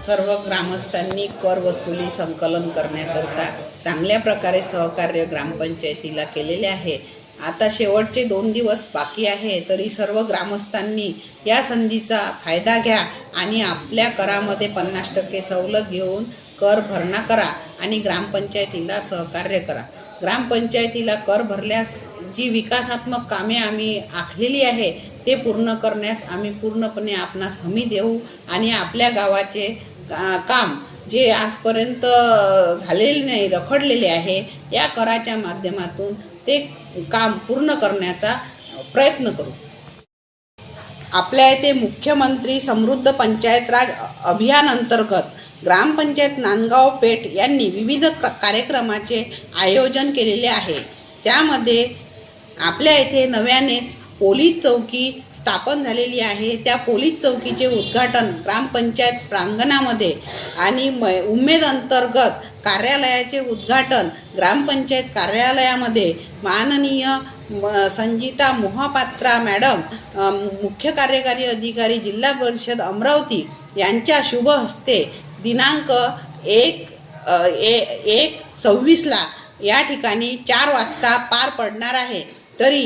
सर्व ग्रामस्थांनी कर वसुली संकलन करण्याकरता चांगल्या प्रकारे सहकार्य ग्रामपंचायतीला केलेले आहे। आता शेवटचे 2 दिवस बाकी आहे, तरी सर्व ग्रामस्थांनी या संधीचा फायदा घ्या आणि आपल्या करामध्ये 50% सवलत घेऊन कर भरणा करा आणि ग्रामपंचायतीला सहकार्य करा। ग्रामपंचायतीला कर भरल्यास जी विकासात्मक कामे आम्ही आखलेली आहे ते पूर्ण करण्यास आम्ही पूर्णपणे आपणास हमी देऊ आणि आपल्या गावाचे काम जे आजपर्यंत झालेले नाही, रखडलेले आहे, या कराच्या माध्यमातून ते काम पूर्ण करण्याचा प्रयत्न करू। आपल्या येथे मुख्यमंत्री समृद्ध पंचायत राज अभियान अंतर्गत ग्रामपंचायत नांदगाव पेठ यांनी विविध कार्यक्रमाचे आयोजन केलेले आहे। त्यामध्ये आपल्या येथे नव्यानेच पोलीस चौकी स्थापन झालेली आहे। त्या पोलीस चौकीचे उद्घाटन ग्रामपंचायत प्रांगणामध्ये आणि उमेद अंतर्गत कार्यालयाचे उद्घाटन ग्रामपंचायत कार्यालयामध्ये माननीय संजीता मोहपात्रा मॅडम, मुख्य कार्यकारी अधिकारी जिल्हा परिषद अमरावती यांच्या शुभ हस्ते दिनांक 1/26 या ठिकाणी 4 वाजता पार पडणार आहे। तरी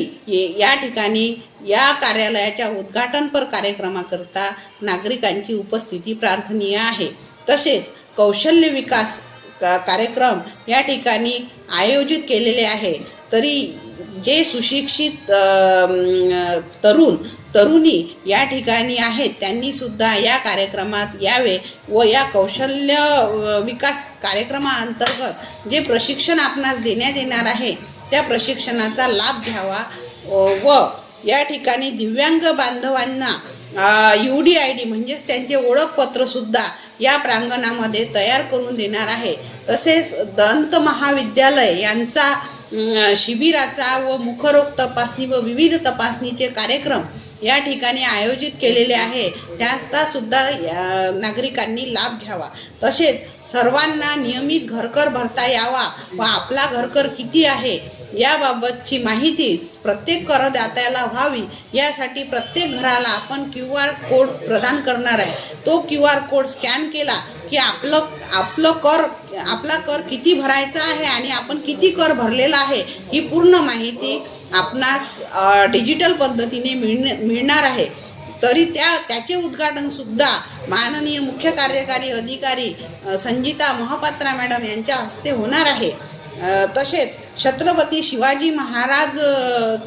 या ठिकाणी या कार्यालयाच्या उद्घाटनपर कार्यक्रमाकरता नागरिकांची उपस्थिती प्रार्थनीय आहे। तसेच कौशल्य विकास कार्यक्रम या ठिकाणी आयोजित केलेले आहे। तरी जे सुशिक्षित तरुणी या ठिकाणी आहेत त्यांनी सुद्धा या कार्यक्रमात यावे व या कौशल्य विकास कार्यक्रमाअंतर्गत जे प्रशिक्षण आपणास देण्यात येणार आहे त्या प्रशिक्षणाचा लाभ घ्यावा व या ठिकाणी दिव्यांग बांधवांना UDID म्हणजेच त्यांचे ओळखपत्र सुद्धा या प्रांगणामध्ये तयार करून देणार आहे। तसेच दंत महाविद्यालय यांचा शिबिराचा व मुखरोग तपासणी व विविध तपासणीचे कार्यक्रम या ठिकाणी आयोजित केलेले आहे, त्याचा सुद्धा नागरिकांनी लाभ घ्यावा। तसेच सर्वांना नियमित घरकर भरता यावा व आपला घरकर किती आहे याबाबतची माहिती प्रत्येक करदात्याला व्हावी, यासाठी प्रत्येक घराला आपण QR कोड प्रदान करणार आहे। तो QR कोड स्कॅन केला की आपला कर किती भरायचा आहे आणि आपण किती कर भरलेला आहे ही पूर्ण माहिती आपणास डिजिटल पद्धतीने मिळणार आहे। तरी त्याचे उद्घाटन सुद्धा माननीय मुख्य कार्यकारी अधिकारी संजीता मोहपात्रा मॅडम यांच्या हस्ते होणार आहे। तसेच छत्रपती शिवाजी महाराज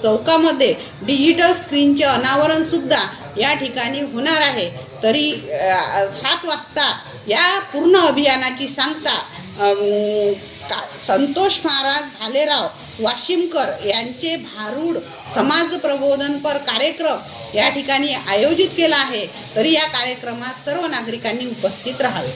चौकामध्ये डिजिटल स्क्रीनचे अनावरण सुद्धा या ठिकाणी होणार आहे। तरी 7 वाजता या पूर्ण अभियानाची सांगता संतोष महाराज भालेराव वाशिमकर यांचे भारूड समाज प्रबोधनपर कार्यक्रम या ठिकाणी आयोजित केला आहे। तरी या कार्यक्रमात सर्व नागरिकांनी उपस्थित राहावे।